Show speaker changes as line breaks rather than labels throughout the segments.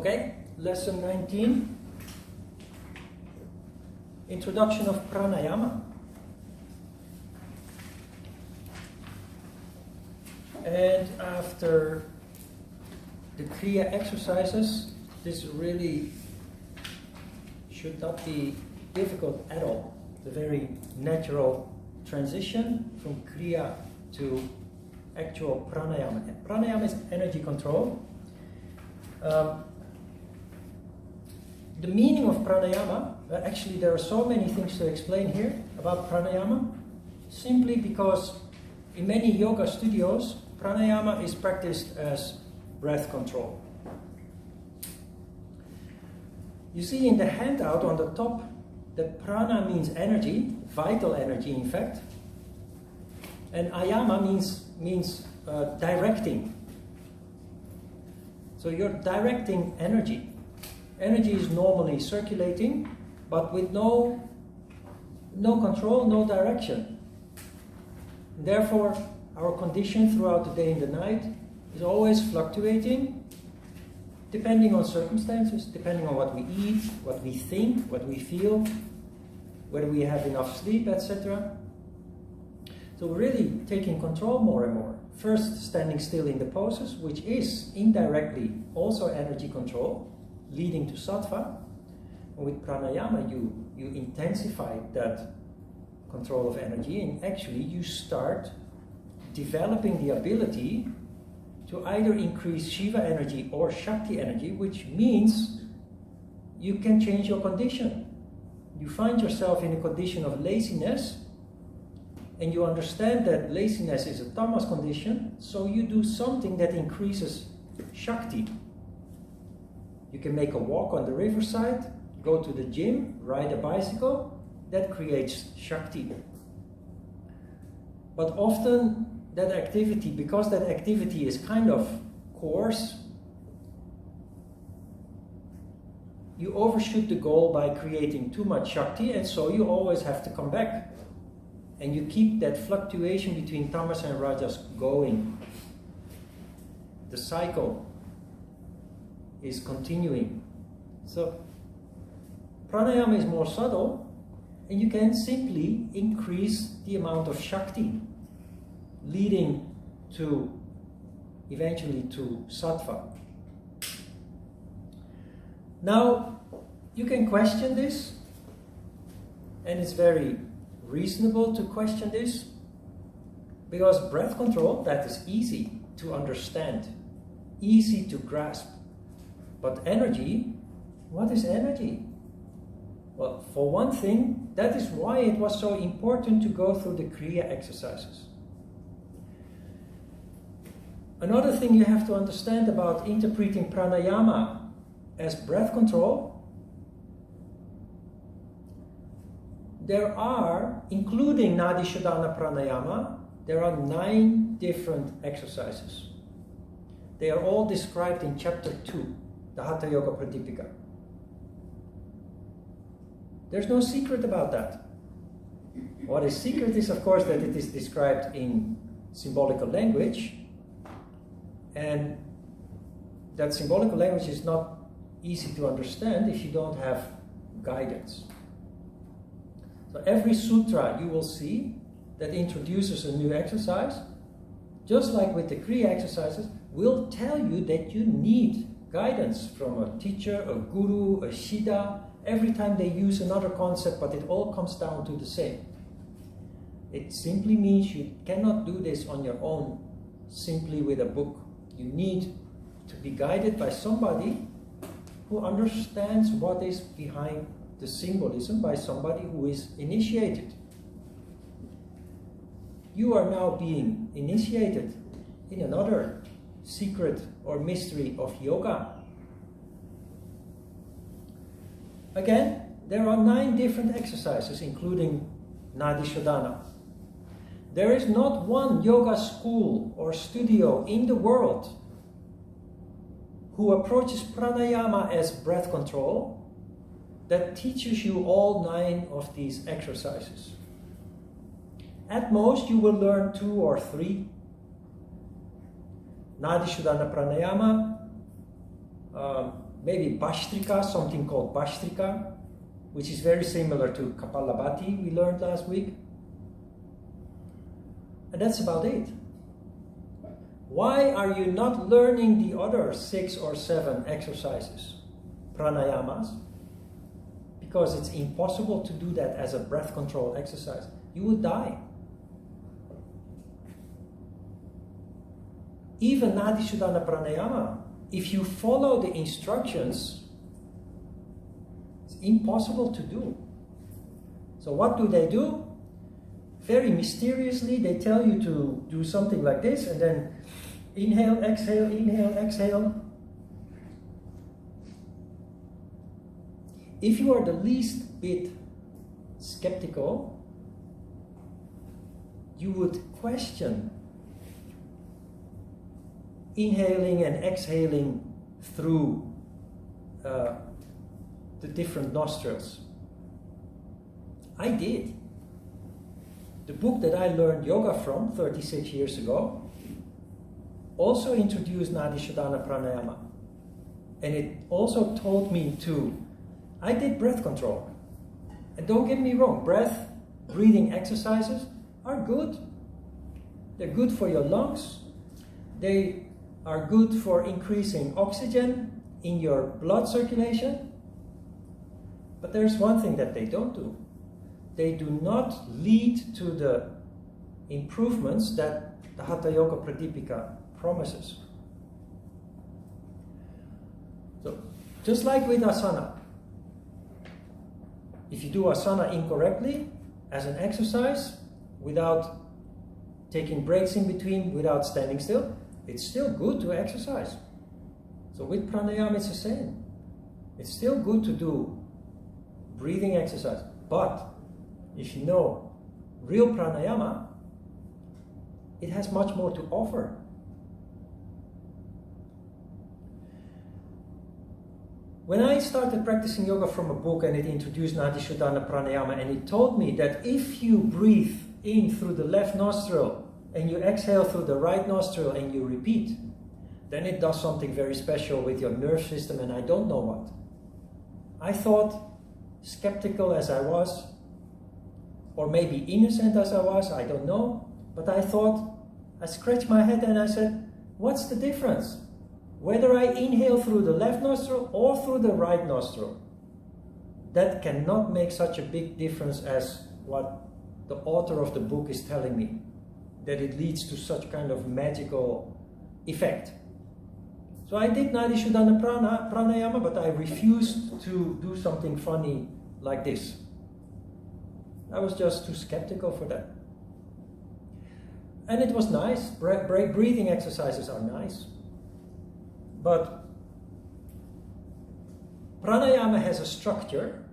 Okay, lesson 19. Introduction of Pranayama. And after the Kriya exercises, this really should not be difficult at all. It's a very natural transition from Kriya to actual Pranayama. And Pranayama is energy control. The meaning of Pranayama, actually there are so many things to explain here about Pranayama, simply because in many yoga studios, Pranayama is practiced as breath control. You see in the handout on the top that prana means energy, vital energy in fact, and ayama means directing. So you're directing energy. Energy is normally circulating, but with no control, no direction. Therefore, our condition throughout the day and the night is always fluctuating, depending on circumstances, depending on what we eat, what we think, what we feel, whether we have enough sleep, etc. So we're really taking control more and more. First, standing still in the poses, which is indirectly also energy control, leading to sattva. And with pranayama, you intensify that control of energy, and actually you start developing the ability to either increase Shiva energy or Shakti energy, which means you can change your condition. You find yourself in a condition of laziness, and you understand that laziness is a tamas condition, so you do something that increases Shakti. You can make a walk on the riverside, go to the gym, ride a bicycle. That creates Shakti. But often that activity, because that activity is kind of coarse, you overshoot the goal by creating too much Shakti, and so you always have to come back. And you keep that fluctuation between tamas and rajas going. The cycle is continuing. So pranayama is more subtle, and you can simply increase the amount of Shakti, leading to eventually to sattva. Now you can question this, and it's very reasonable to question this, because breath control, that is easy to understand, easy to grasp. But energy, what is energy? Well, for one thing, that is why it was so important to go through the Kriya exercises. Another thing you have to understand about interpreting pranayama as breath control, there are, including Nadi Shodhana pranayama, there are 9 different exercises. They are all described in chapter 2. The Hatha Yoga Pradipika. There's no secret about that. What is secret is, of course, that it is described in symbolical language, and that symbolical language is not easy to understand if you don't have guidance. So every sutra you will see that introduces a new exercise, just like with the Kriya exercises, will tell you that you need guidance from a teacher, a guru, a siddha, every time they use another concept, but it all comes down to the same. It simply means you cannot do this on your own, simply with a book. You need to be guided by somebody who understands what is behind the symbolism, by somebody who is initiated. You are now being initiated in another secret or mystery of yoga. Again, there are 9 different exercises, including Nadi Shodhana. There is not one yoga school or studio in the world who approaches pranayama as breath control that teaches you all 9 of these exercises. At most, you will learn 2 or 3. Nadi Shodhana Pranayama, maybe Bhastrika, something called Bhastrika, which is very similar to Kapalabhati we learned last week. And that's about it. Why are you not learning the other 6 or 7 exercises, pranayamas? Because it's impossible to do that as a breath control exercise. You would die. Even Nadi Shodhana Pranayama, if you follow the instructions, it's impossible to do. So what do? Very mysteriously, they tell you to do something like this, and then inhale, exhale, inhale, exhale. If you are the least bit skeptical, you would question inhaling and exhaling through the different nostrils. I did. The book that I learned yoga from 36 years ago also introduced Nadi Shodhana Pranayama. And it also told me I did breath control. And don't get me wrong, breathing exercises are good. They're good for your lungs. They are good for increasing oxygen in your blood circulation. But there's one thing that they don't do. They do not lead to the improvements that the Hatha Yoga Pradipika promises. So, just like with asana, if you do asana incorrectly as an exercise, without taking breaks in between, without standing still, it's still good to exercise. So with pranayama it's the same. It's still good to do breathing exercise, but if you know real pranayama, it has much more to offer. When I started practicing yoga from a book and it introduced Nadi Shodhana Pranayama, and it told me that if you breathe in through the left nostril and you exhale through the right nostril and you repeat, then it does something very special with your nerve system, and I don't know what. I thought, skeptical as I was, or maybe innocent as I was, I don't know, but I thought, I scratched my head and I said, what's the difference? Whether I inhale through the left nostril or through the right nostril. That cannot make such a big difference as what the author of the book is telling me, that it leads to such kind of magical effect. So I did Nadi Shodhana Pranayama, but I refused to do something funny like this. I was just too skeptical for that. And it was nice. Breathing exercises are nice. But pranayama has a structure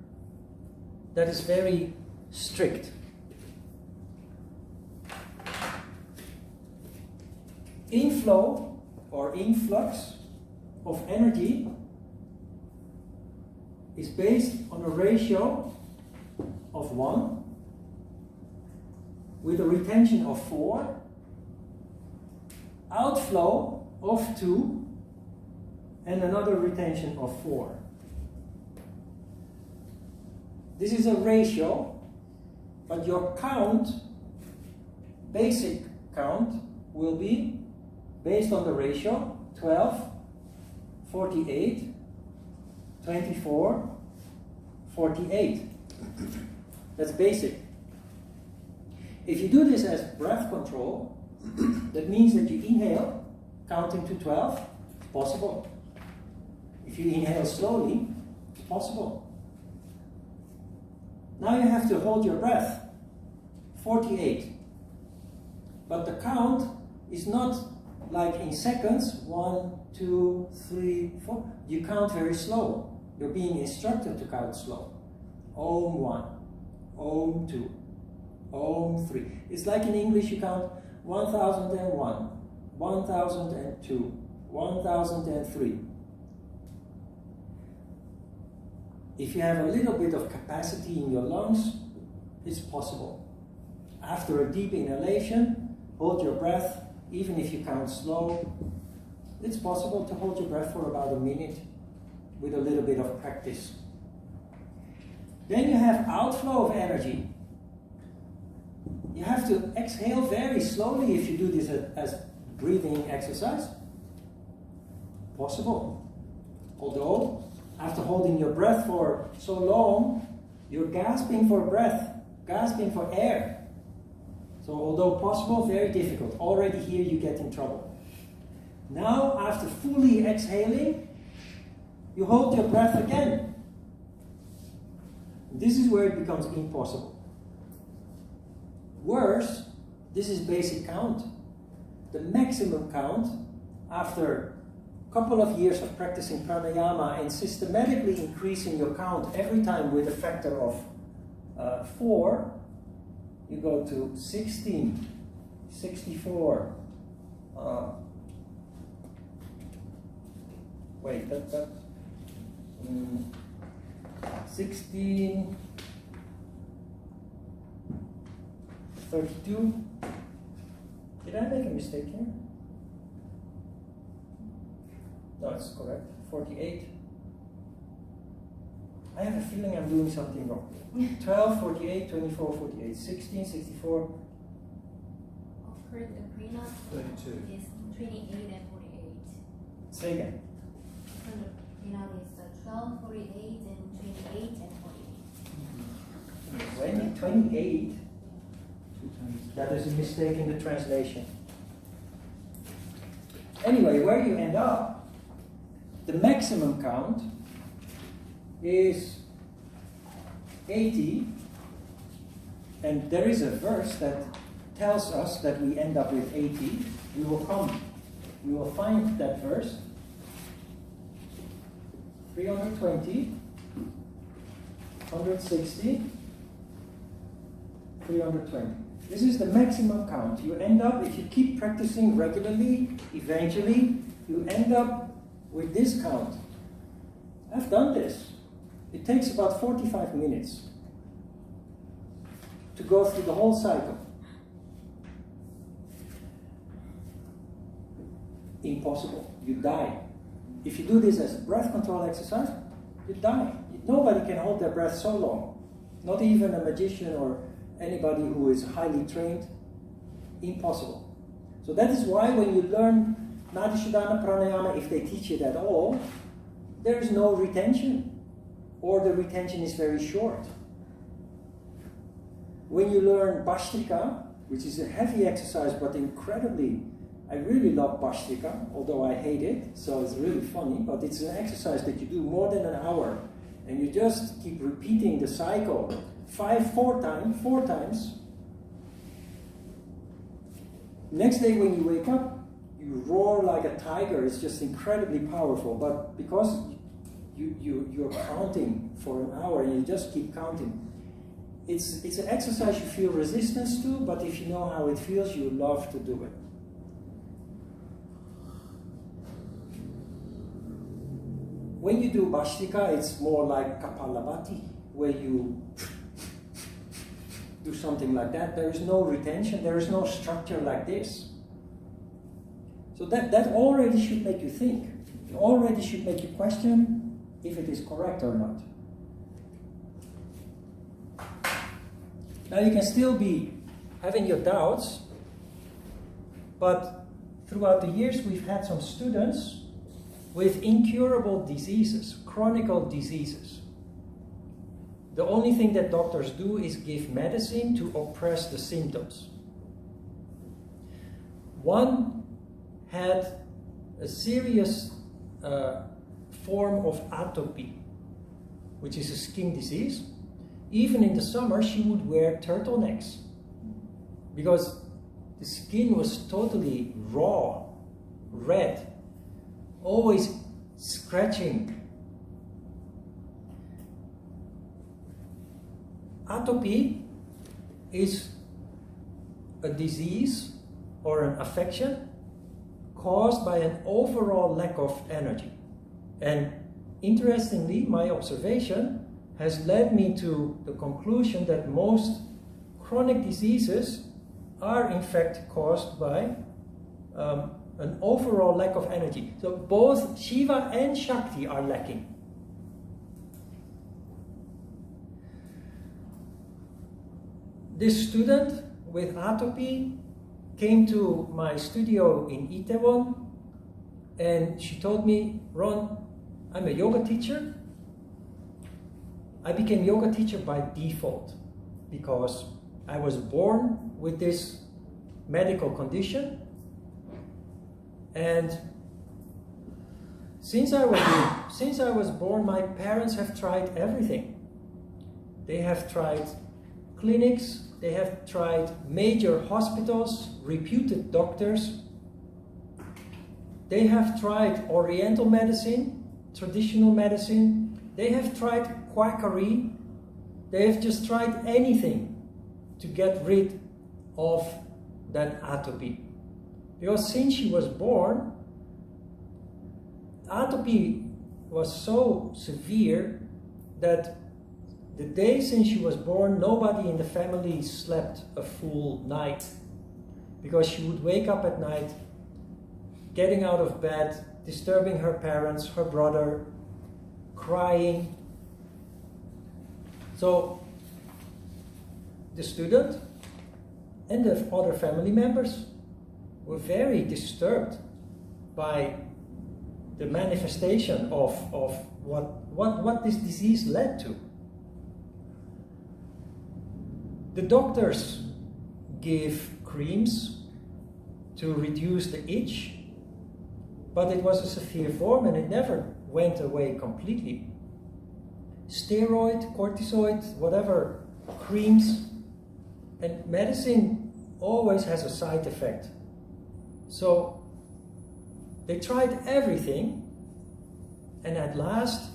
that is very strict. Inflow or influx of energy is based on a ratio of 1 with a retention of 4, outflow of 2, and another retention of 4. This is a ratio, but your count, basic count, will be based on the ratio 12, 48, 24, 48. That's basic. If you do this as breath control, that means that you inhale, counting to 12, it's possible. If you inhale slowly, it's possible. Now you have to hold your breath, 48. But the count is not like in seconds, 1, 2, 3, 4. You count very slow. You're being instructed to count slow. Om 1, Om 2, Om 3. It's like in English you count 1001, 1002, 1003. If you have a little bit of capacity in your lungs, it's possible. After a deep inhalation, hold your breath, even if you count slow. It's possible to hold your breath for about a minute. with a little bit of practice. Then you have outflow of energy. You have to exhale very slowly if you do this as breathing exercise. Possible. Although, after holding your breath for so long, you're gasping for breath, gasping for air. So although possible, very difficult. Already here you get in trouble. Now, after fully exhaling, you hold your breath again. This is where it becomes impossible. Worse, this is basic count. The maximum count, after a couple of years of practicing pranayama and systematically increasing your count every time with a factor of 4, you go to 16, 64. Wait, 16, 32. Did I make a mistake here? No, it's correct. 48. I have a feeling I'm doing something wrong. 12, 48, 24, 48, 16, 64.
Of course, the prenup
32
is 28 and 48.
Say again.
So the prenup is 12, 48, and 28 and 48.
28. That is a mistake in the translation. Anyway, where you end up, the maximum count is 80, and there is a verse that tells us that we end up with 80. We will find that verse. 320, 160, 320. This is the maximum count. You end up, if you keep practicing regularly, eventually, you end up with this count. I've done this. It takes about 45 minutes to go through the whole cycle. Impossible. You die. If you do this as a breath control exercise, you die. Nobody can hold their breath so long. Not even a magician or anybody who is highly trained. Impossible. So that is why when you learn Nadishodhana Pranayama, if they teach it at all, there is no retention, or the retention is very short. When you learn Bhastrika, which is a heavy exercise but incredibly, I really love Bhastrika, although I hate it, so it's really funny, but it's an exercise that you do more than an hour, and you just keep repeating the cycle four times. Next day when you wake up, you roar like a tiger. It's just incredibly powerful, but because you're counting for an hour and you just keep counting, it's an exercise you feel resistance to, but if you know how it feels, you love to do it. When you do Bhastrika, it's more like Kapalabhati, where you do something like that. There is no retention, there is no structure like this. So that already should make you think. It already should make you question if it is correct or not. Now you can still be having your doubts, but throughout the years we've had some students with incurable diseases, chronic diseases. The only thing that doctors do is give medicine to oppress the symptoms. One had a serious form of atopy, which is a skin disease. Even in the summer, she would wear turtlenecks because the skin was totally raw, red, always scratching. Atopy is a disease or an affection caused by an overall lack of energy. And interestingly, my observation has led me to the conclusion that most chronic diseases are in fact caused by an overall lack of energy. So both Shiva and Shakti are lacking. this student with atopy came to my studio in Itaewon, and she told me, Ron, I'm a yoga teacher. I became yoga teacher by default because I was born with this medical condition, and since I was born, my parents have tried everything. They have tried clinics, they have tried major hospitals, reputed doctors. They have tried Oriental medicine, traditional medicine. They have tried quackery. They have just tried anything to get rid of that atopy. Because since she was born, atopy was so severe that the day since she was born, nobody in the family slept a full night, because she would wake up at night, getting out of bed, disturbing her parents, her brother, crying. So the student and the other family members were very disturbed by the manifestation of what this disease led to. The doctors gave creams to reduce the itch, but it was a severe form and it never went away completely. Steroid, cortisoid, whatever, creams, and medicine always has a side effect. So they tried everything, and at last,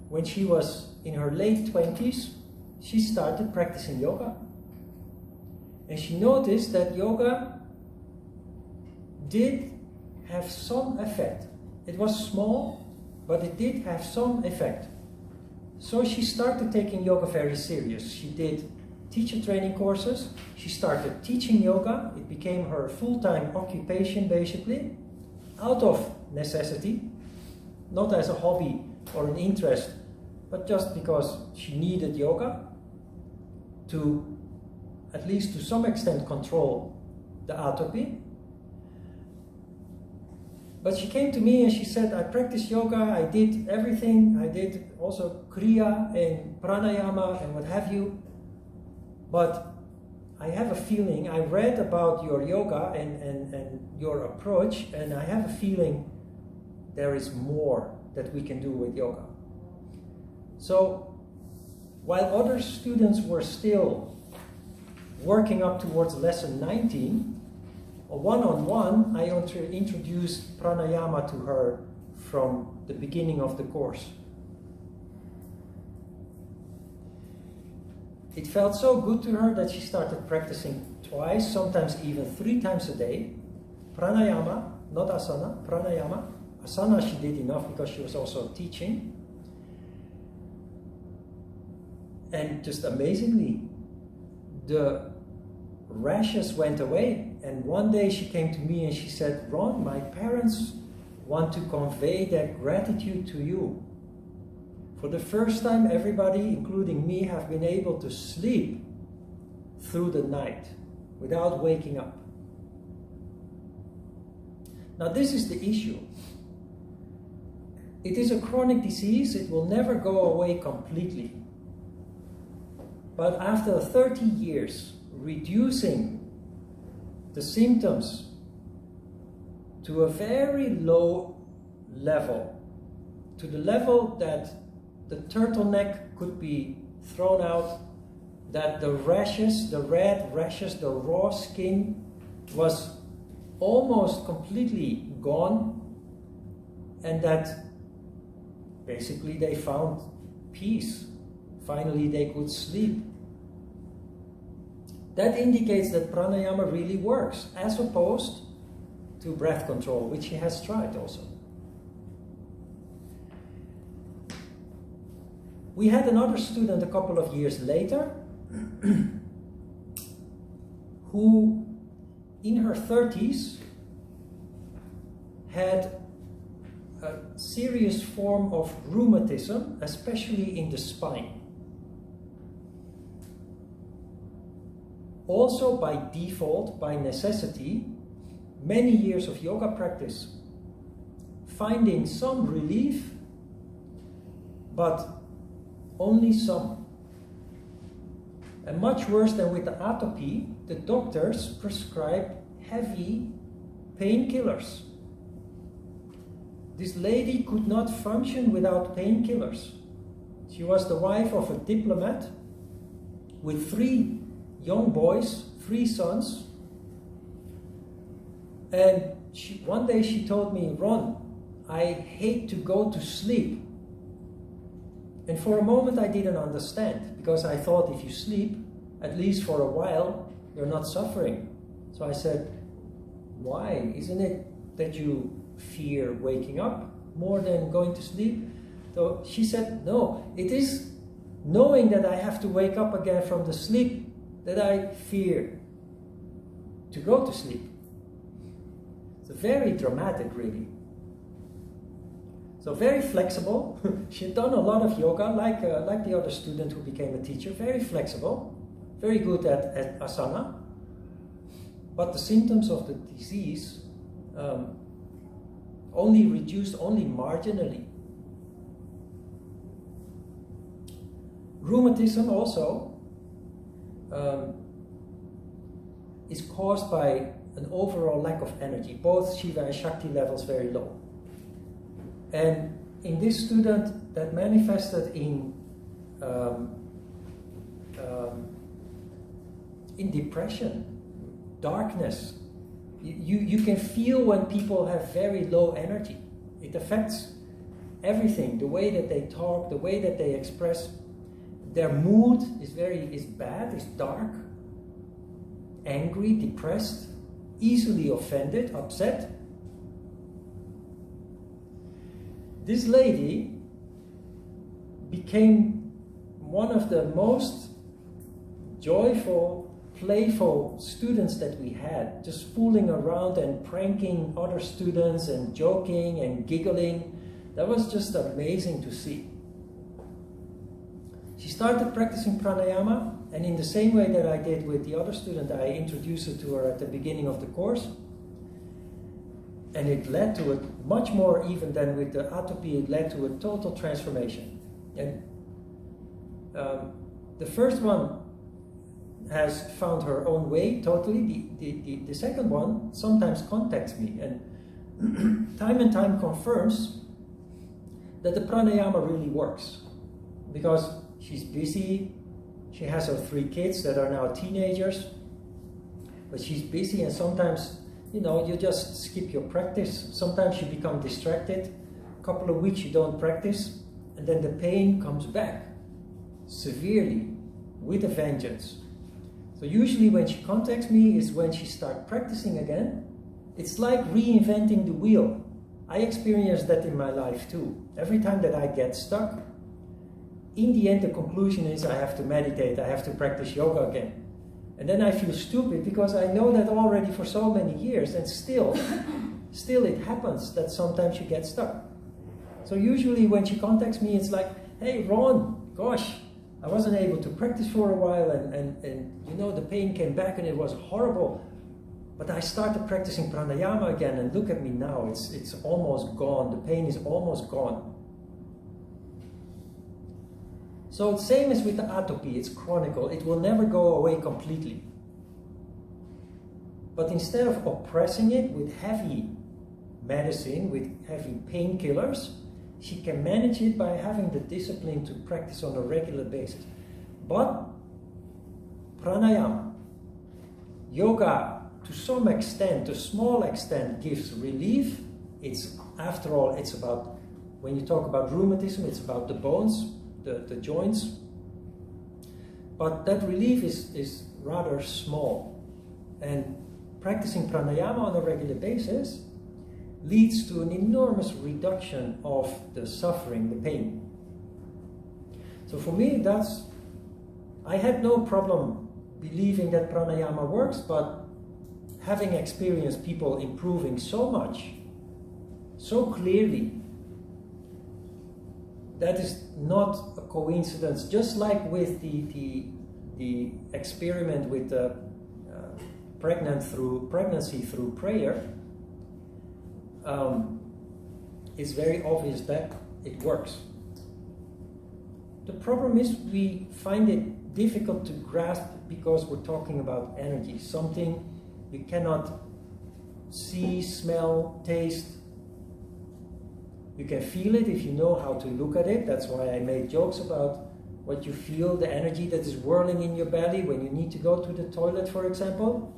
when she was in her late 20s, she started practicing yoga. And she noticed that yoga did have some effect. It was small, but it did have some effect. So she started taking yoga very serious. She did teacher training courses. She started teaching yoga. It became her full-time occupation, basically, out of necessity, not as a hobby or an interest, but just because she needed yoga to, at least to some extent, control the atopy. But she came to me and she said, I practiced yoga, I did everything, I did also Kriya and Pranayama and what have you, but I have a feeling, I read about your yoga and your approach, and I have a feeling there is more that we can do with yoga. So, while other students were still working up towards lesson 19, one-on-one, I introduced pranayama to her from the beginning of the course. It felt so good to her that she started practicing twice, sometimes even 3 times a day. Pranayama, not asana, pranayama. Asana she did enough because she was also teaching. And just amazingly, the rashes went away. And one day she came to me and she said, Ron, my parents want to convey their gratitude to you. For the first time, everybody, including me, have been able to sleep through the night without waking up. Now this is the issue. It is a chronic disease. It will never go away completely. But after 30 years, reducing the symptoms to a very low level, to the level that the turtleneck could be thrown out, that the rashes, the red rashes, the raw skin was almost completely gone, and that basically they found peace. Finally they could sleep. That indicates that pranayama really works, as opposed to breath control, which he has tried also. We had another student a couple of years later who, in her 30s, had a serious form of rheumatism, especially in the spine. also by default, by necessity, many years of yoga practice, finding some relief, but only some. And much worse than with the atopy, the doctors prescribed heavy painkillers. This lady could not function without painkillers. She was the wife of a diplomat with 3 young boys, 3 sons. And one day she told me, "Ron, I hate to go to sleep." And for a moment I didn't understand, because I thought if you sleep, at least for a while, you're not suffering. So I said, "Why? Isn't it that you fear waking up more than going to sleep?" So she said, "No, it is knowing that I have to wake up again from the sleep that I fear to go to sleep." It's very dramatic, really. So very flexible. She'd done a lot of yoga, like the other student who became a teacher. Very flexible, very good at asana. But the symptoms of the disease only reduced only marginally. Rheumatism also is caused by an overall lack of energy, both Shiva and Shakti levels very low. And in this student, that manifested in depression, darkness. You can feel when people have very low energy. It affects everything, the way that they talk, the way that they express. Their mood is bad, is dark, angry, depressed, easily offended, upset. This lady became one of the most joyful, playful students that we had, just fooling around and pranking other students and joking and giggling. That was just amazing to see. She started practicing pranayama, and in the same way that I did with the other student, I introduced it to her at the beginning of the course. And it led to it much more even than with the atopy. It led to a total transformation. And the first one has found her own way totally. The second one sometimes contacts me and time confirms that the pranayama really works, because she's busy. She has her 3 kids that are now teenagers, but she's busy, and sometimes, you know, you just skip your practice. Sometimes you become distracted. A couple of weeks you don't practice, and then the pain comes back severely with a vengeance. So usually when she contacts me is when she starts practicing again. It's like reinventing the wheel. I experienced that in my life too. Every time that I get stuck, in the end the conclusion is I have to meditate, I have to practice yoga again. And then I feel stupid because I know that already for so many years, and still it happens that sometimes you get stuck. So usually when she contacts me, it's like, "Hey Ron, gosh, I wasn't able to practice for a while, and you know, the pain came back and it was horrible. But I started practicing pranayama again, and look at me now, it's almost gone, the pain is almost gone." So same as with the atopy, it's chronic, it will never go away completely. But instead of oppressing it with heavy medicine, with heavy painkillers, she can manage it by having the discipline to practice on a regular basis. But pranayama, yoga, to some extent, a small extent, gives relief. It's, after all, it's about, when you talk about rheumatism, it's about the bones, the joints. But that relief is rather small. And practicing pranayama on a regular basis leads to an enormous reduction of the suffering, the pain. So for me, I had no problem believing that pranayama works, but having experienced people improving so much, so clearly, that is not a coincidence. Just like with the experiment with the pregnancy through prayer, it's very obvious that it works. The problem is we find it difficult to grasp because we're talking about energy, something you cannot see, smell, taste. You can feel it if you know how to look at it. That's why I made jokes about what you feel, the energy that is whirling in your belly when you need to go to the toilet, for example.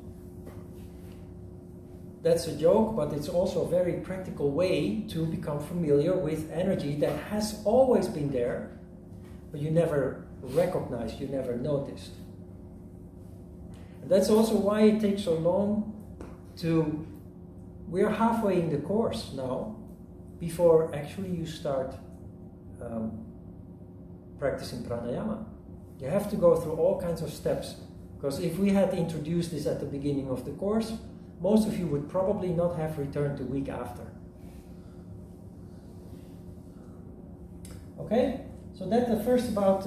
That's a joke, but it's also a very practical way to become familiar with energy that has always been there, but you never recognized, you never noticed. And that's also why it takes so long to... We're halfway in the course now, before actually you start practicing pranayama. You have to go through all kinds of steps, because if we had introduced this at the beginning of the course, most of you would probably not have returned the week after. Okay, so that's the first about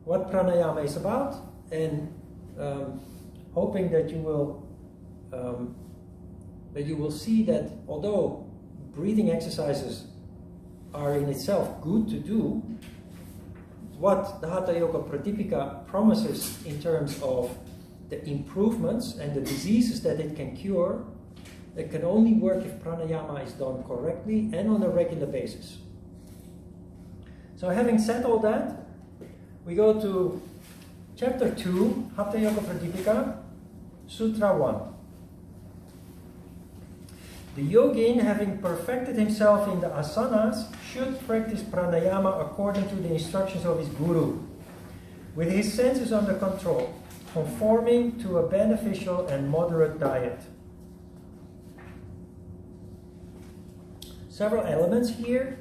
what pranayama is about, and hoping that you will see that although breathing exercises are in itself good to do, what the Hatha Yoga Pradipika promises in terms of the improvements and the diseases that it can cure, it can only work if pranayama is done correctly and on a regular basis. So having said all that, we go to chapter 2, Hatha Yoga Pradipika, Sutra 1. The yogin, having perfected himself in the asanas, should practice pranayama according to the instructions of his guru, with his senses under control, conforming to a beneficial and moderate diet. Several elements here.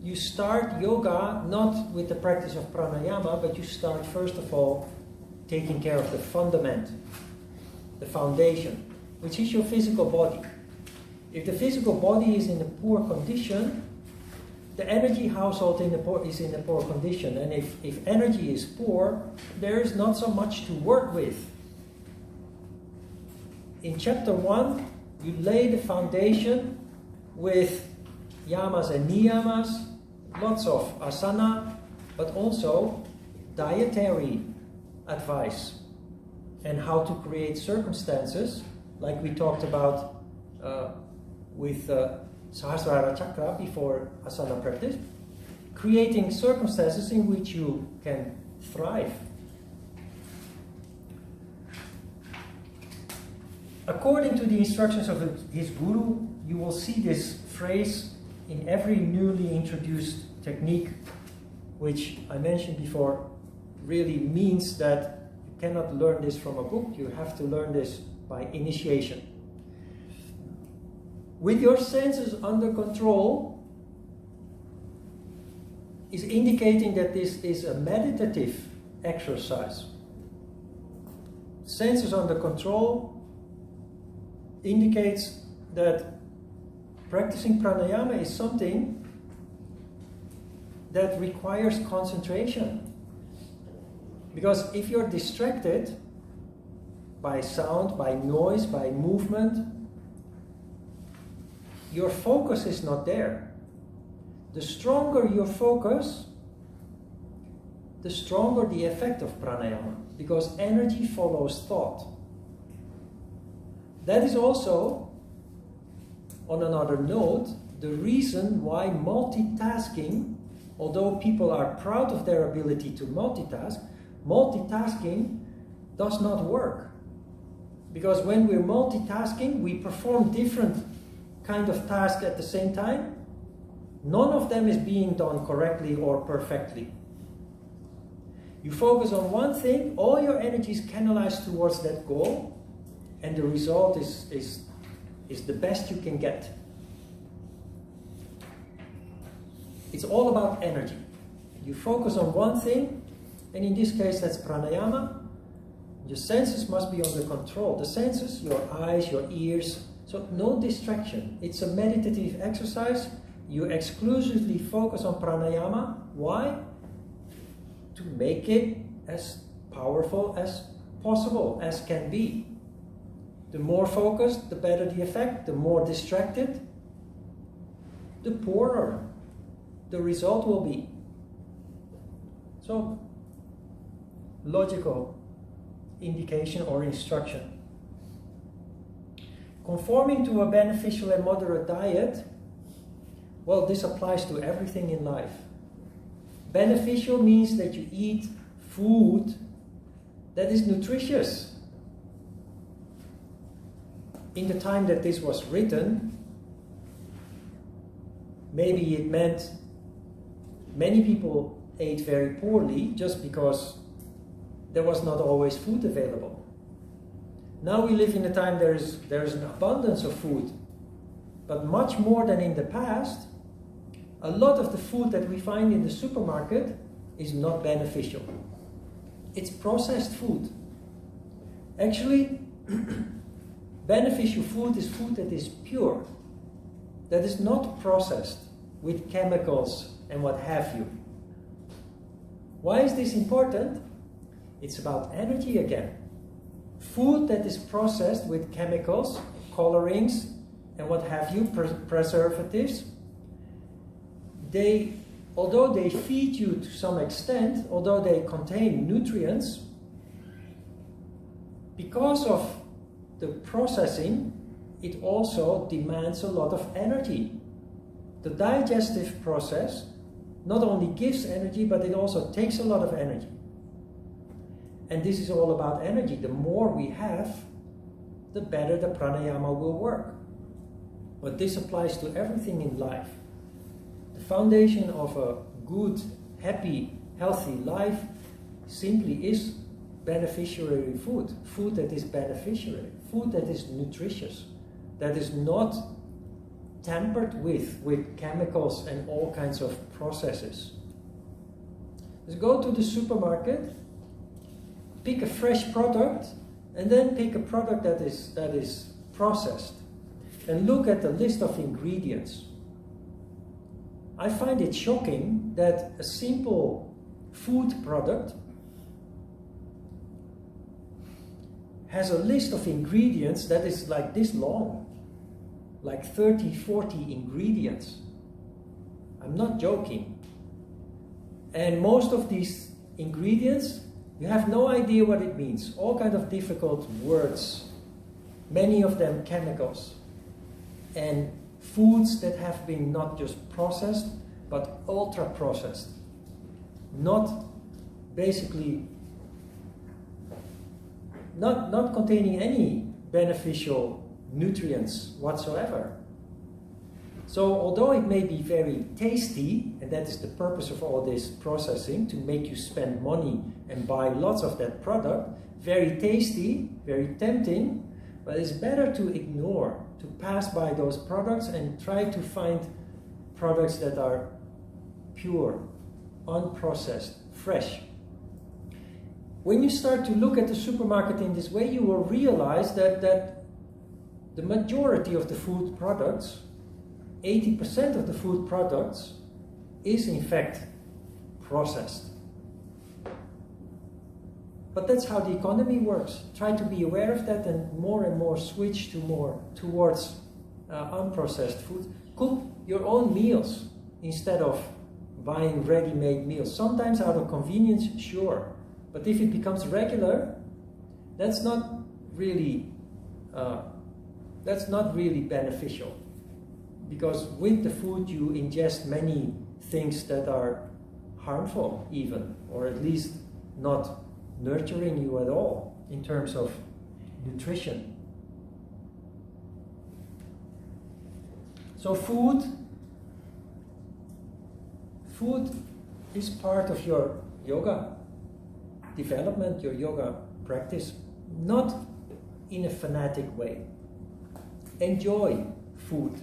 You start yoga not with the practice of pranayama, but you start first of all taking care of the fundament, the foundation, which is your physical body. If the physical body is in a poor condition, the energy household is in a poor condition. And if energy is poor, there is not so much to work with. In chapter 1, you lay the foundation with yamas and niyamas, lots of asana, but also dietary advice and how to create circumstances, like we talked about with Sahasrara Chakra before asana practice, creating circumstances in which you can thrive. According to the instructions of his guru, you will see this phrase in every newly introduced technique, which I mentioned before, really means that you cannot learn this from a book, you have to learn this by initiation. With your senses under control is indicating that this is a meditative exercise. Senses under control indicates that practicing pranayama is something that requires concentration. Because if you're distracted by sound, by noise, by movement, your focus is not there. The stronger your focus, the stronger the effect of pranayama, because energy follows thought. That is also, on another note, the reason why multitasking, although people are proud of their ability to multitask, multitasking does not work. Because when we're multitasking, we perform different kind of tasks at the same time. None of them is being done correctly or perfectly. You focus on one thing, all your energy is canalized towards that goal, and the result is the best you can get. It's all about energy. You focus on one thing, and in this case that's pranayama. Your senses must be under control. The senses, your eyes, your ears, so no distraction. It's a meditative exercise. You exclusively focus on pranayama. Why? To make it as powerful as possible as can be. The more focused, the better the effect. The more distracted, the poorer the result will be. So, logical indication or instruction. Conforming to a beneficial and moderate diet, well, this applies to everything in life. Beneficial means that you eat food that is nutritious. In the time that this was written, maybe it meant many people ate very poorly just because there was not always food available. Now we live in a time there is an abundance of food, but much more than in the past. A lot of the food that we find in the supermarket is not beneficial. It's processed food. Actually, beneficial food is food that is pure, that is not processed with chemicals and what have you. Why is this important? It's about energy again. Food that is processed with chemicals, colorings, and what have you, preservatives, although they feed you to some extent, although they contain nutrients, because of the processing, it also demands a lot of energy. The digestive process not only gives energy, but it also takes a lot of energy. And this is all about energy. The more we have, the better the pranayama will work. But this applies to everything in life. The foundation of a good, happy, healthy life simply is beneficiary food. Food that is beneficiary. Food that is nutritious. That is not tampered with chemicals and all kinds of processes. Just go to the supermarket, pick a fresh product, and then pick a product that is processed. And look at the list of ingredients. I find it shocking that a simple food product has a list of ingredients that is like this long. Like 30, 40 ingredients. I'm not joking. And most of these ingredients, you have no idea what it means. All kinds of difficult words. Many of them chemicals. And foods that have been not just processed, but ultra processed. Not basically, not containing any beneficial nutrients whatsoever. So although it may be very tasty, and that is the purpose of all this processing, to make you spend money and buy lots of that product, very tasty, very tempting, but it's better to ignore, to pass by those products and try to find products that are pure, unprocessed, fresh. When you start to look at the supermarket in this way, you will realize that the majority of the food products, 80% of the food products, is in fact processed. But that's how the economy works. Try to be aware of that and more switch towards unprocessed food. Cook your own meals instead of buying ready-made meals. Sometimes out of convenience, sure. But if it becomes regular, that's not really beneficial. Because with the food you ingest many things that are harmful even, or at least not nurturing you at all in terms of nutrition. So food is part of your yoga development, your yoga practice, not in a fanatic way. Enjoy food,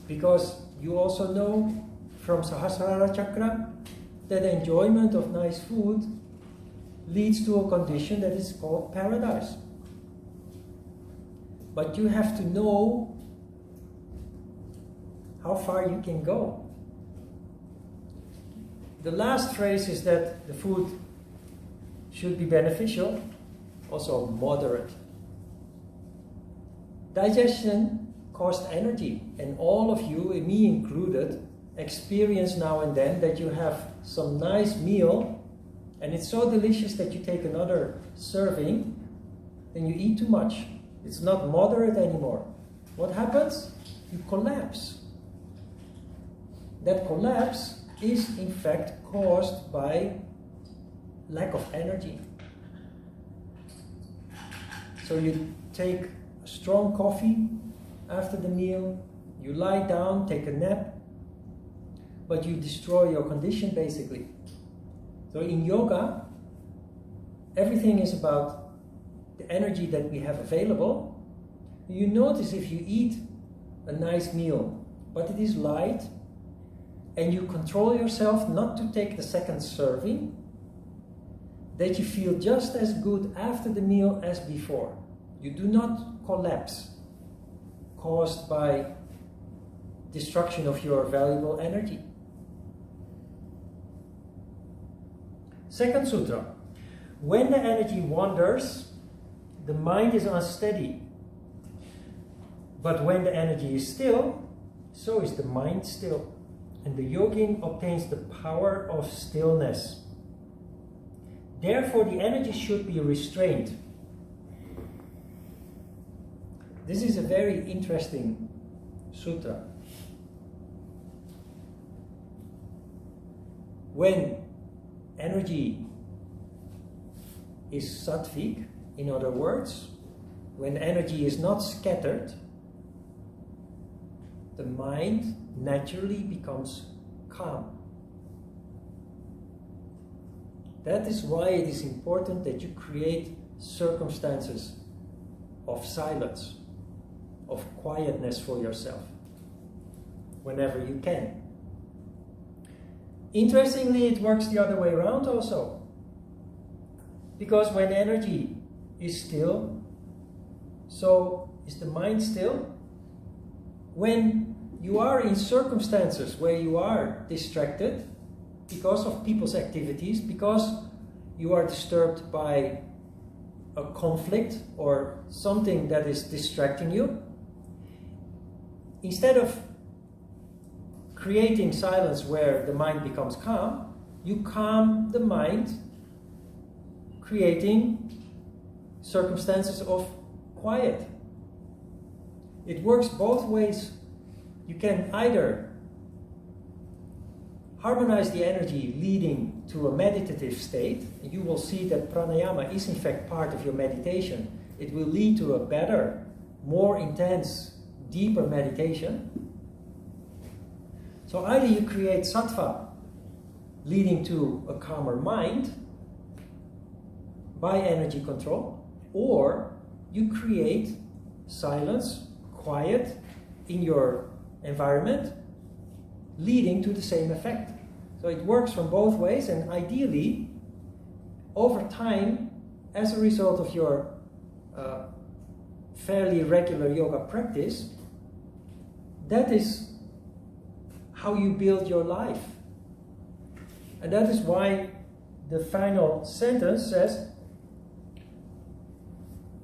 because you also know from Sahasrara Chakra that enjoyment of nice food leads to a condition that is called paradise. But you have to know how far you can go. The last phrase is that the food should be beneficial. also moderate. Digestion costs energy, and all of you, and me included, experience now and then that you have some nice meal and it's so delicious that you take another serving and you eat too much. It's not moderate anymore. What happens? You collapse. That collapse is in fact caused by lack of energy. So you take a strong coffee after the meal, you lie down, take a nap, but you destroy your condition basically. So in yoga, everything is about the energy that we have available. You notice if you eat a nice meal, but it is light, and you control yourself not to take the second serving, that you feel just as good after the meal as before. You do not collapse, caused by destruction of your valuable energy. Second sutra. When the energy wanders, the mind is unsteady. But when the energy is still, so is the mind still. And the yogin obtains the power of stillness. Therefore, the energy should be restrained. This is a very interesting sutra. When energy is sattvic, in other words, when energy is not scattered, the mind naturally becomes calm. That is why it is important that you create circumstances of silence, of quietness for yourself, whenever you can. Interestingly, it works the other way around also. Because when energy is still, so is the mind still. When you are in circumstances where you are distracted because of people's activities, because you are disturbed by a conflict or something that is distracting you, instead of creating silence where the mind becomes calm, you calm the mind, creating circumstances of quiet. It works both ways. You can either harmonize the energy leading to a meditative state, and you will see that pranayama is in fact part of your meditation. It will lead to a better, more intense, deeper meditation. So either you create sattva leading to a calmer mind by energy control, or you create silence, quiet in your environment, leading to the same effect. So it works from both ways, and ideally, over time, as a result of your fairly regular yoga practice, that is how you build your life. And that is why the final sentence says,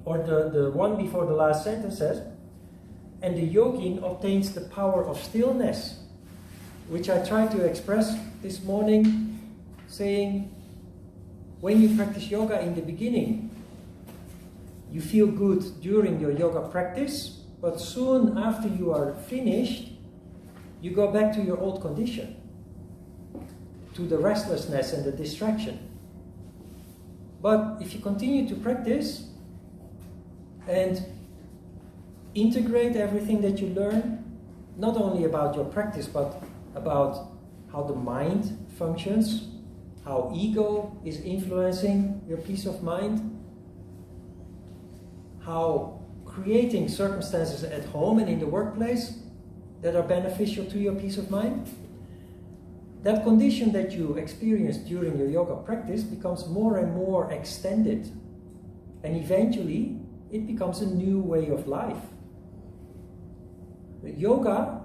or the one before the last sentence says, and the yogin obtains the power of stillness, which I tried to express this morning, saying, when you practice yoga in the beginning, you feel good during your yoga practice, but soon after you are finished, you go back to your old condition, to the restlessness and the distraction. But if you continue to practice and integrate everything that you learn, not only about your practice, but about how the mind functions, how ego is influencing your peace of mind, how creating circumstances at home and in the workplace that are beneficial to your peace of mind, that condition that you experience during your yoga practice becomes more and more extended, and eventually it becomes a new way of life. The yoga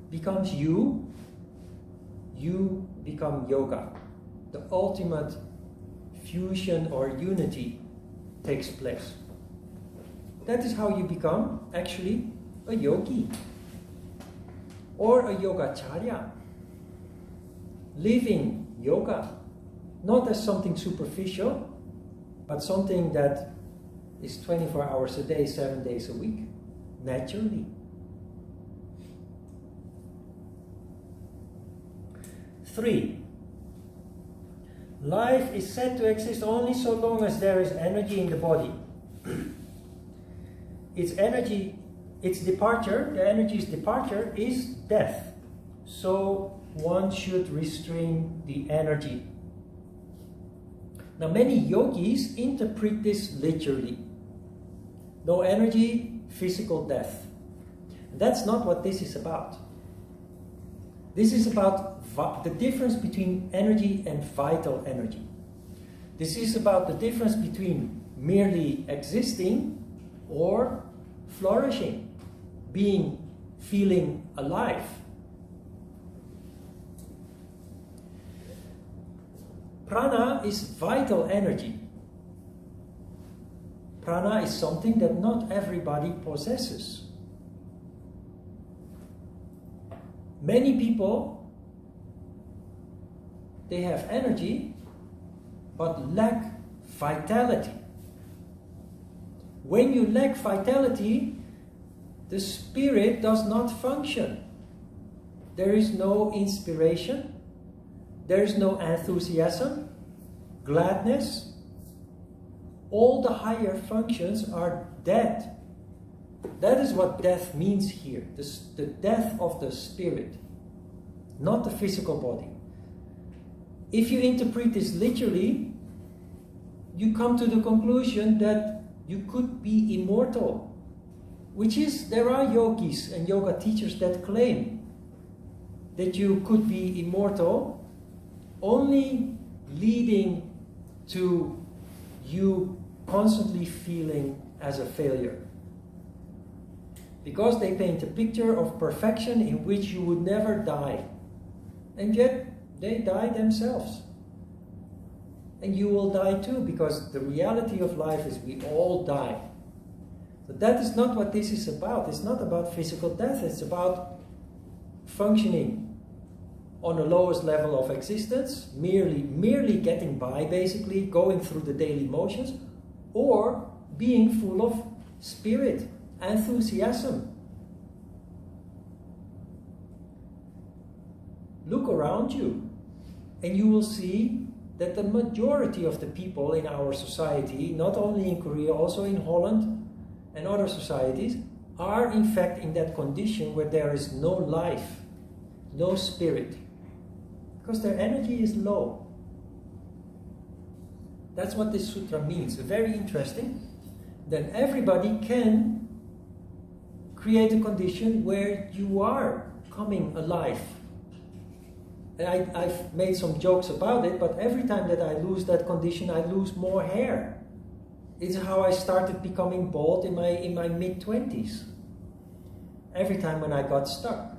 becomes you, you become yoga, the ultimate fusion or unity takes place. That is how you become actually a yogi or a yogacharya, living yoga, not as something superficial, but something that is 24 hours a day, 7 days a week, naturally. 3. Life is said to exist only so long as there is energy in the body. The energy's departure is death. So one should restrain the energy. Now many yogis interpret this literally. No energy, physical death. That's not what this is about. This is about the difference between energy and vital energy. This is about the difference between merely existing or flourishing, feeling alive. Prana is vital energy. Prana is something that not everybody possesses. Many people, they have energy, but lack vitality. When you lack vitality, the spirit does not function. There is no inspiration, there is no enthusiasm, gladness. All the higher functions are dead. That is what death means here, the death of the spirit, not the physical body. If you interpret this literally, you come to the conclusion that you could be immortal, which is, there are yogis and yoga teachers that claim that you could be immortal, only leading to you constantly feeling as a failure. Because they paint a picture of perfection in which you would never die. And yet, they die themselves. And you will die too, because the reality of life is we all die. But that is not what this is about. It's not about physical death. It's about functioning on the lowest level of existence, merely getting by, basically, going through the daily motions, or being full of spirit, enthusiasm. Look around you, and you will see that the majority of the people in our society, not only in Korea, also in Holland and other societies, are in fact in that condition where there is no life, no spirit, because their energy is low. That's what this sutra means. Very interesting. Then everybody can create a condition where you are coming alive. And I've made some jokes about it, but every time that I lose that condition, I lose more hair. It's how I started becoming bald in my mid-20s. Every time when I got stuck.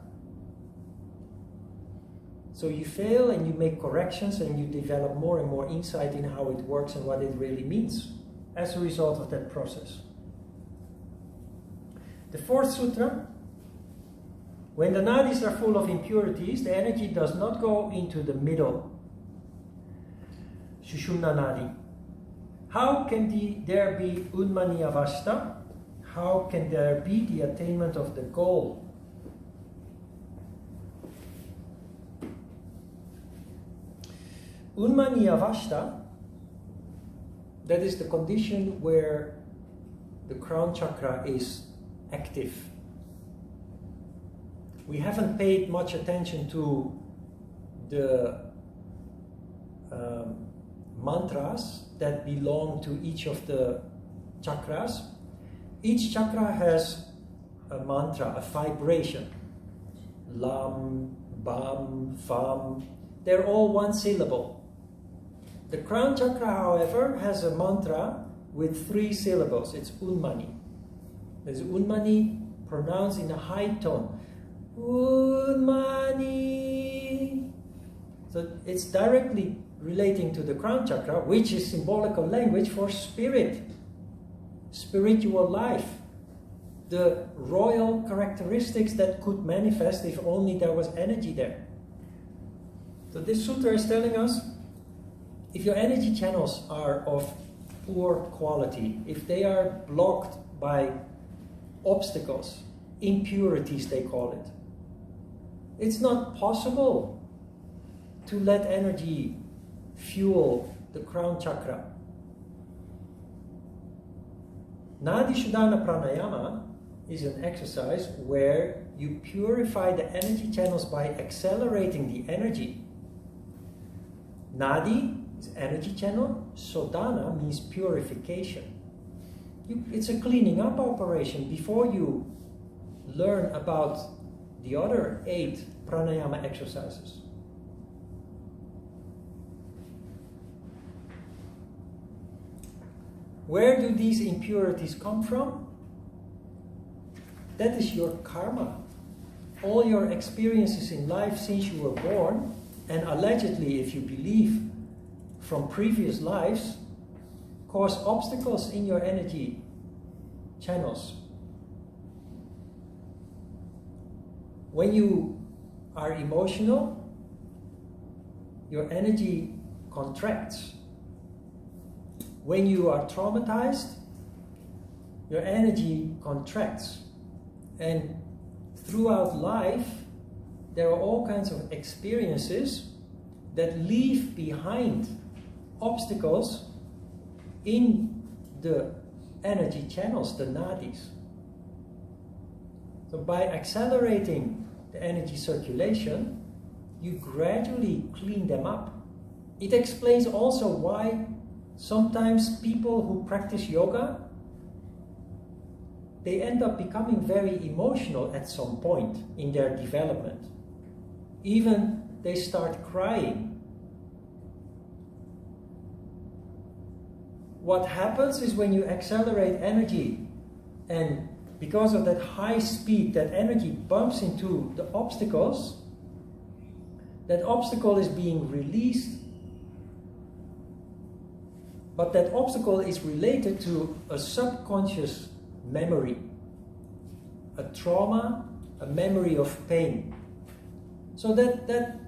So you fail and you make corrections and you develop more and more insight in how it works and what it really means as a result of that process. The fourth sutra. When the nadis are full of impurities, the energy does not go into the middle. Sushumna nadi. How can there be unmani avastha? How can there be the attainment of the goal? Unmani avastha, that is the condition where the crown chakra is active. We haven't paid much attention to the mantras that belong to each of the chakras. Each chakra has a mantra, a vibration. Lam, Bam, Fam. They're all one syllable. The crown chakra, however, has a mantra with 3 syllables. It's Unmani. There's Unmani pronounced in a high tone. Unmani. So it's directly relating to the crown chakra, which is symbolical language for spirit, spiritual life, the royal characteristics that could manifest if only there was energy there. So this sutra is telling us, if your energy channels are of poor quality, if they are blocked by obstacles, impurities they call it, it's not possible to let energy fuel the crown chakra. Nadi Shodhana Pranayama is an exercise where you purify the energy channels by accelerating the energy. Nadi is energy channel, Shodhana means purification. It's a cleaning up operation before you learn about the other 8 pranayama exercises. Where do these impurities come from? That is your karma. All your experiences in life since you were born, and allegedly, if you believe, from previous lives, cause obstacles in your energy channels. When you are emotional, your energy contracts. When you are traumatized, your energy contracts. And throughout life, there are all kinds of experiences that leave behind obstacles in the energy channels, the nadis. So by accelerating the energy circulation, you gradually clean them up. It explains also why sometimes people who practice yoga, they end up becoming very emotional at some point in their development. Even they start crying. What happens is when you accelerate energy, and because of that high speed, that energy bumps into the obstacles, that obstacle is being released. But that obstacle is related to a subconscious memory, a trauma, a memory of pain. So that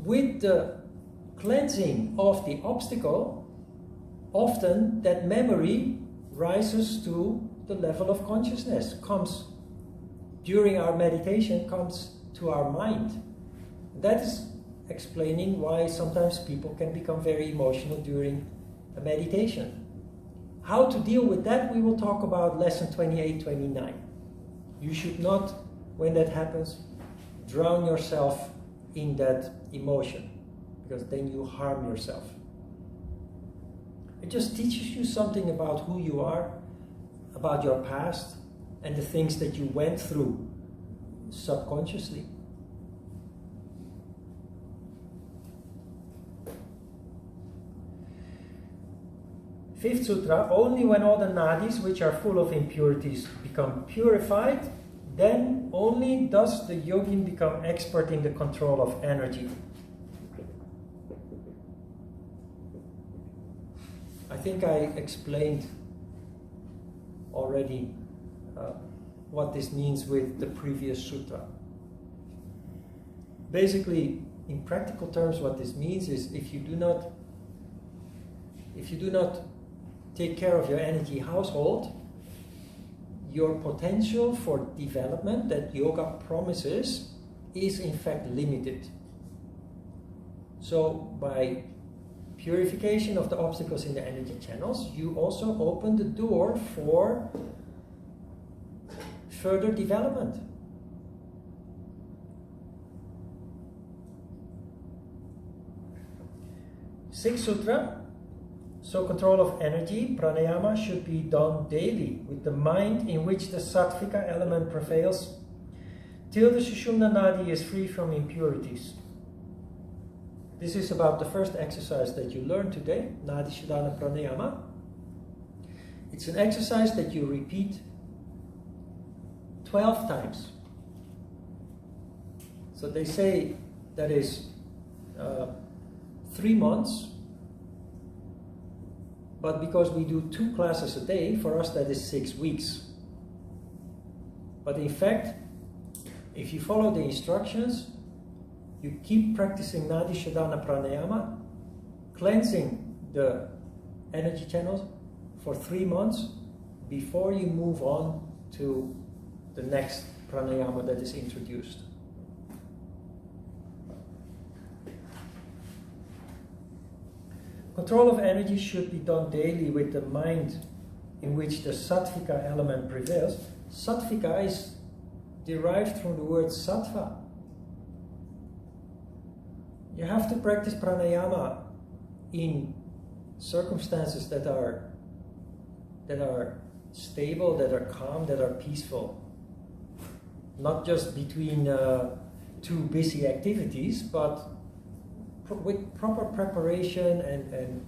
with the cleansing of the obstacle, often that memory rises to the level of consciousness, comes during our meditation, comes to our mind. That is explaining why sometimes people can become very emotional during a meditation. How to deal with that, we will talk about lesson 28, 29. You should not, when that happens, drown yourself in that emotion, because then you harm yourself. It just teaches you something about who you are, about your past, and the things that you went through subconsciously. Fifth sutra, only when all the nadis which are full of impurities become purified, then only does the yogin become expert in the control of energy. I think I explained already what this means with the previous sutra. Basically, in practical terms, what this means is if you do not take care of your energy household, your potential for development that yoga promises is in fact limited. So by purification of the obstacles in the energy channels, you also open the door for further development. Sixth sutra. So control of energy, pranayama, should be done daily with the mind in which the sattvika element prevails till the sushumna nadi is free from impurities. This is about the first exercise that you learned today, Nadi Shodhana Pranayama. It's an exercise that you repeat 12 times. So they say that is 3 months. But because we do 2 classes a day, for us that is 6 weeks. But in fact, if you follow the instructions, you keep practicing Nadi Shodhana Pranayama, cleansing the energy channels for 3 months before you move on to the next pranayama that is introduced. Control of energy should be done daily with the mind in which the sattvika element prevails. Sattvika is derived from the word sattva. You have to practice pranayama in circumstances that are stable, that are calm, that are peaceful. Not just between 2 busy activities, but with proper preparation and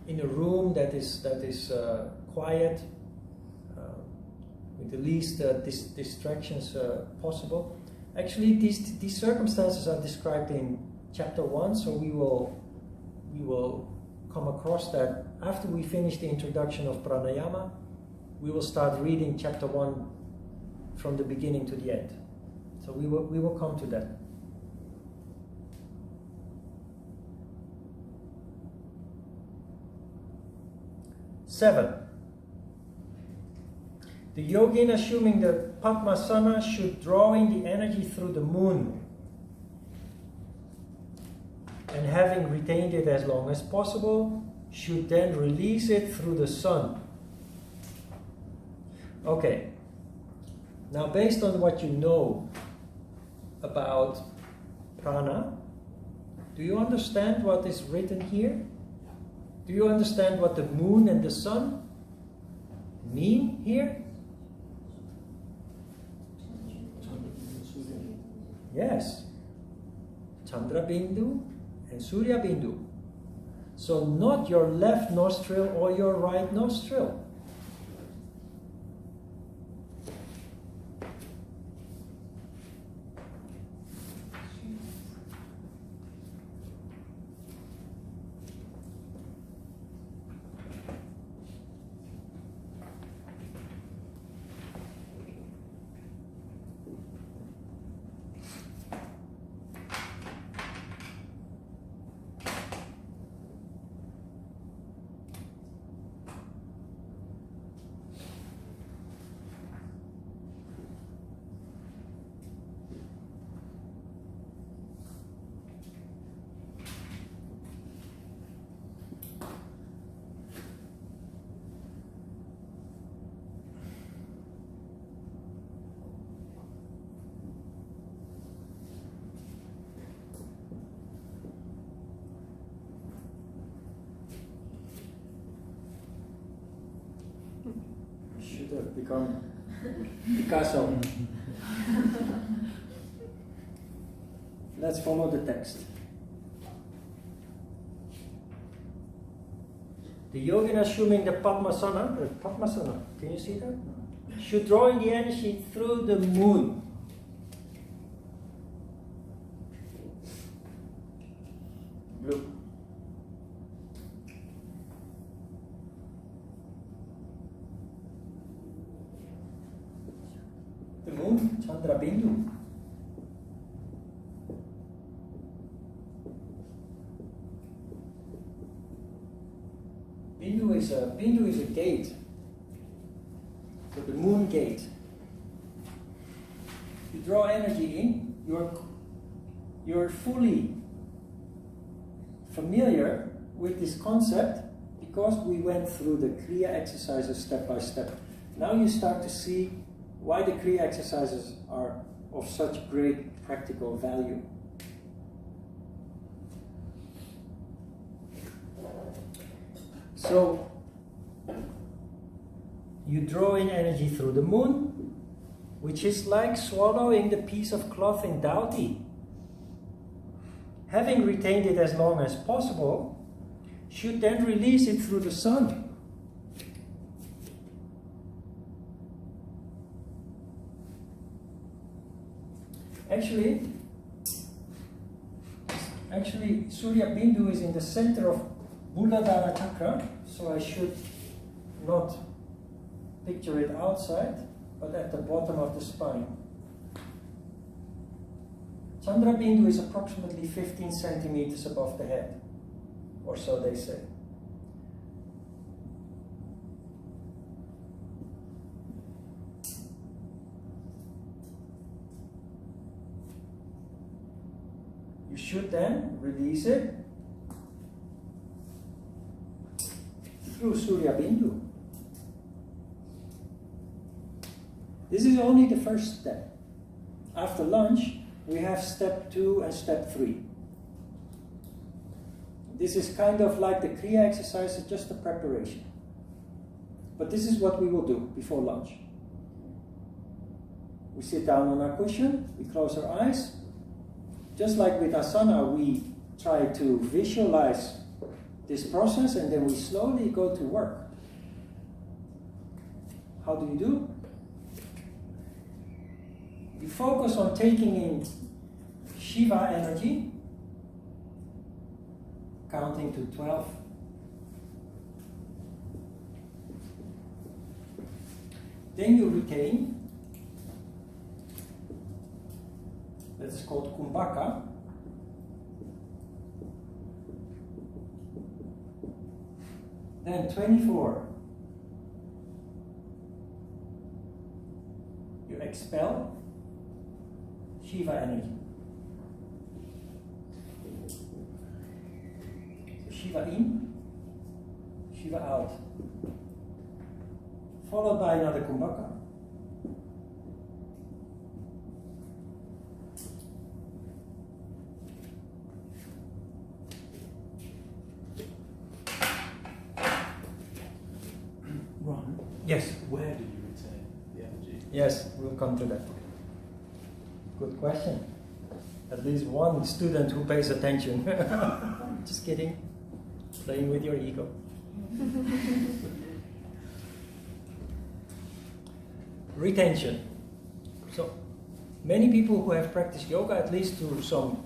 in a room that is quiet, with the least distractions possible. Actually, these circumstances are described in chapter 1, so we will come across that after we finish the introduction of pranayama. We will start reading chapter 1 from the beginning to the end. So we will come to that. Seven. The yogin assuming the Padmasana should draw in the energy through the moon, and having retained it as long as possible, should then release it through the sun. Okay. Now, based on what you know about prana, do you understand what is written here? Do you understand what the moon and the sun mean here? Yes. Chandra Bindu and Surya Bindu. So not your left nostril or your right nostril. Should have become Picasso. Let's follow the text. The yogin assuming the Padmasana, can you see that? Should draw in the energy through the moon. Blue. The moon, Chandra Bindu. Bindu is a gate. So the moon gate. You draw energy in, you're fully familiar with this concept because we went through the Kriya exercises step by step. Now you start to see why the Kriya exercises are of such great practical value. So, you draw in energy through the moon, which is like swallowing the piece of cloth in Dauti. Having retained it as long as possible, should then release it through the sun. Actually, Surya Bindu is in the center of Muladhara chakra, so I should not picture it outside, but at the bottom of the spine. Chandra Bindu is approximately 15 centimeters above the head, or so they say. You should then release it through Surya Bindu. This is only the first step. After lunch, we have step 2 and step 3. This is kind of like the Kriya exercise, it's just a preparation. But this is what we will do before lunch. We sit down on our cushion, we close our eyes. Just like with asana, we try to visualize this process and then we slowly go to work. How do you do? You focus on taking in Shiva energy, counting to 12. Then you retain. That is called Kumbhaka. Then 24. You expel Shiva energy. So Shiva in, Shiva out. Followed by another Kumbhaka. Yes.
Where do you retain the energy?
Yes, we'll come to that. Good question. At least one student who pays attention. Just kidding. Playing with your ego. Retention. So, many people who have practiced yoga, at least to some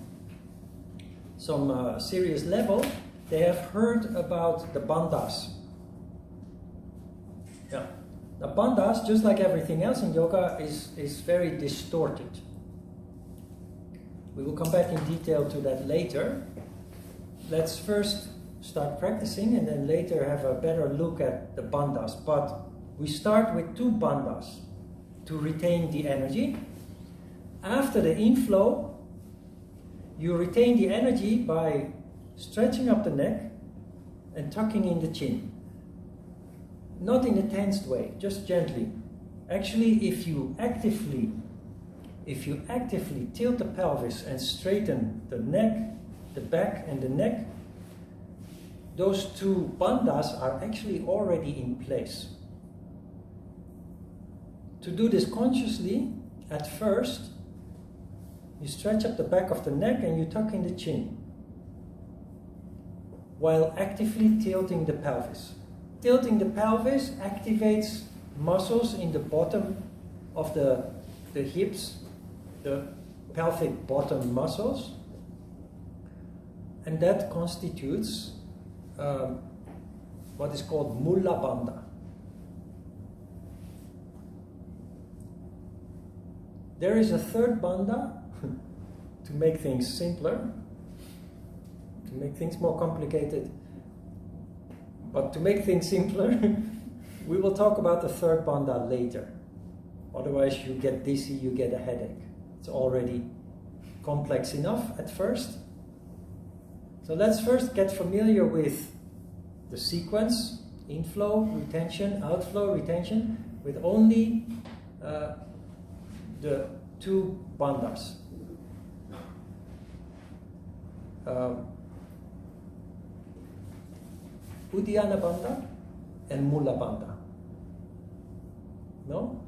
serious level, they have heard about the bandhas. Yeah. The bandhas, just like everything else in yoga, is very distorted. We will come back in detail to that later. Let's first start practicing and then later have a better look at the bandhas. But we start with 2 bandhas to retain the energy. After the inflow, you retain the energy by stretching up the neck and tucking in the chin. Not in a tensed way, just gently. Actually, if you actively tilt the pelvis and straighten the neck, the back and the neck, those 2 bandhas are actually already in place. To do this consciously, at first, you stretch up the back of the neck and you tuck in the chin, while actively tilting the pelvis. Tilting the pelvis activates muscles in the bottom of the hips, the pelvic bottom muscles, and that constitutes what is called Mula Bandha. There is a third bandha to make things simpler, to make things more complicated. But to make things simpler, we will talk about the third bandha later. Otherwise you get dizzy, you get a headache. It's already complex enough at first. So let's first get familiar with the sequence, inflow, retention, outflow, retention, with only the 2 bandhas. Uddiyana Bandha and Mula Bandha. No?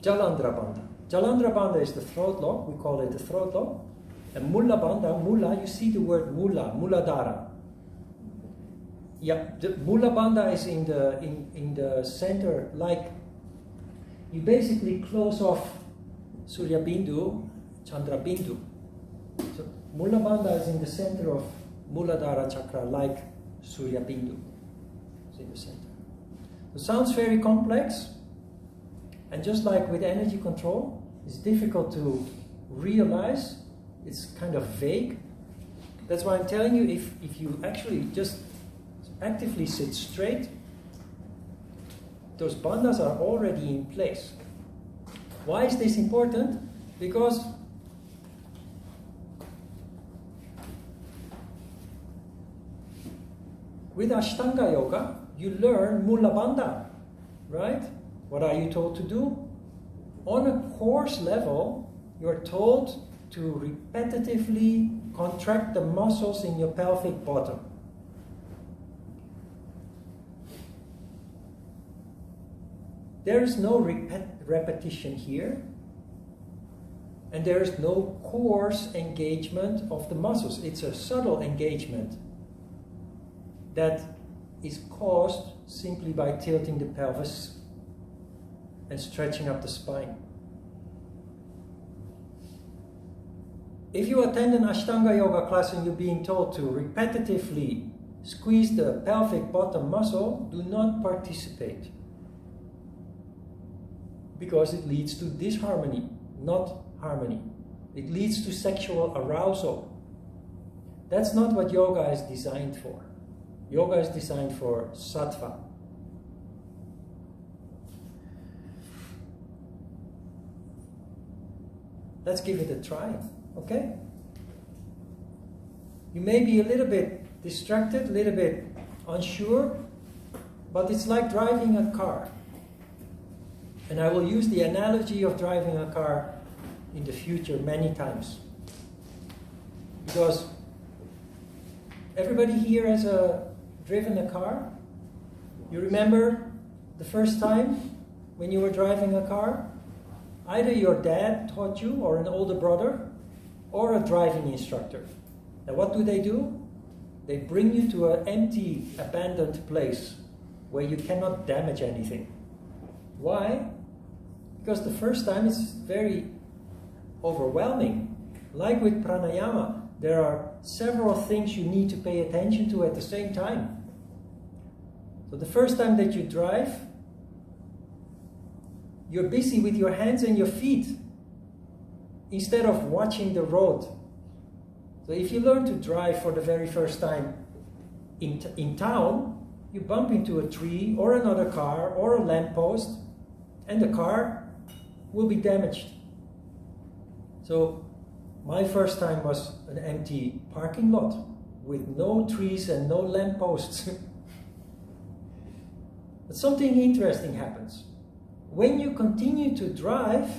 Jalandhara Bandha. Jalandhara Bandha is the throat lock, we call it the throat lock. And Mula Bandha, Mula, you see the word Mula, Muladhara. Yeah, the Mula Bandha is in the center, like you basically close off Surya Bindu, Chandra Bindu. So Mula Bandha is in the center of Muladhara chakra, like Surya Bindu. It's in the center. It sounds very complex, and just like with energy control, it's difficult to realize. It's kind of vague. That's why I'm telling you, if you actually just actively sit straight, those bandhas are already in place. Why is this important? Because with Ashtanga Yoga, you learn Mula Bandha, right? What are you told to do? On a course level, you're told to repetitively contract the muscles in your pelvic bottom. There is no repetition here, and there is no coarse engagement of the muscles. It's a subtle engagement that is caused simply by tilting the pelvis and stretching up the spine. If you attend an Ashtanga Yoga class and you're being told to repetitively squeeze the pelvic bottom muscle, do not participate. Because it leads to disharmony, not harmony. It leads to sexual arousal. That's not what yoga is designed for. Yoga is designed for sattva. Let's give it a try, okay? You may be a little bit distracted, a little bit unsure, but it's like driving a car. And I will use the analogy of driving a car in the future many times. Because everybody here has driven a car? You remember the first time when you were driving a car? Either your dad taught you, or an older brother, or a driving instructor. And what do? They bring you to an empty, abandoned place where you cannot damage anything. Why? Because the first time it's very overwhelming. Like with pranayama, there are several things you need to pay attention to at the same time. So the first time that you drive, you're busy with your hands and your feet instead of watching the road. So if you learn to drive for the very first time in town, you bump into a tree or another car or a lamppost, and the car will be damaged. So my first time was an empty parking lot with no trees and no lampposts. But something interesting happens. When you continue to drive,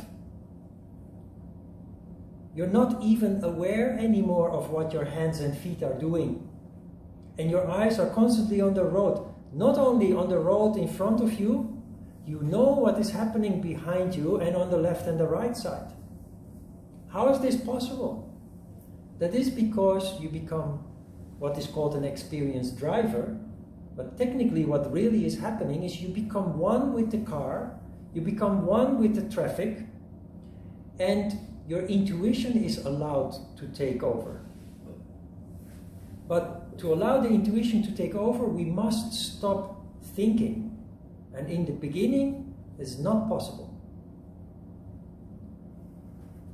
you're not even aware anymore of what your hands and feet are doing. And your eyes are constantly on the road. Not only on the road in front of you, you know what is happening behind you and on the left and the right side. How is this possible? That is because you become what is called an experienced driver. But technically what really is happening is you become one with the car, you become one with the traffic, and your intuition is allowed to take over. But to allow the intuition to take over, we must stop thinking. And in the beginning, it's not possible.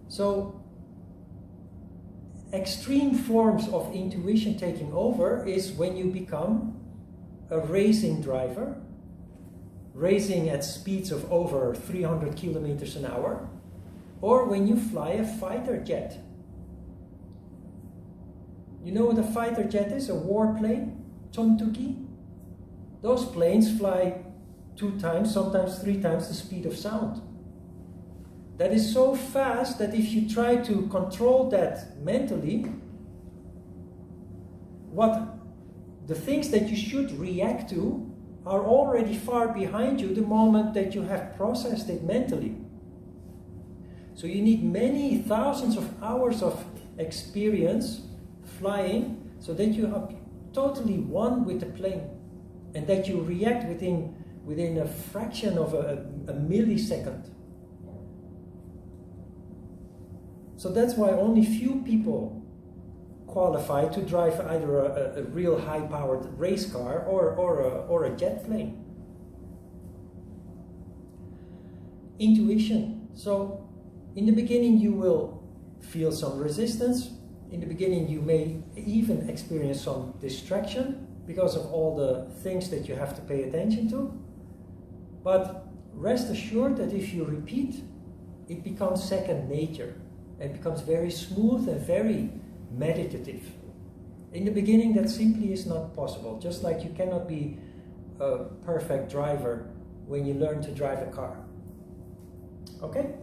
So, extreme forms of intuition taking over is when you become a racing driver, racing at speeds of over 300 kilometers an hour, or when you fly a fighter jet. You know what a fighter jet is? A warplane? Chontuki? Those planes fly 2 times, sometimes 3 times the speed of sound. That is so fast that if you try to control that mentally, the things that you should react to are already far behind you the moment that you have processed it mentally. So you need many thousands of hours of experience flying so that you are totally one with the plane and that you react within a fraction of a millisecond. So that's why only few people qualified to drive either a real high-powered race car or a jet plane. Intuition. So in the beginning you will feel some resistance. In the beginning you may even experience some distraction because of all the things that you have to pay attention to. But rest assured that if you repeat, it becomes second nature. It becomes very smooth and very meditative. In the beginning that simply is not possible. Just like you cannot be a perfect driver when you learn to drive a car. Okay?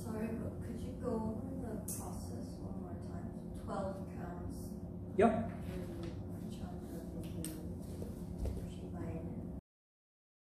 Sorry, but could you go over the process one more time? 12 counts.
Yep.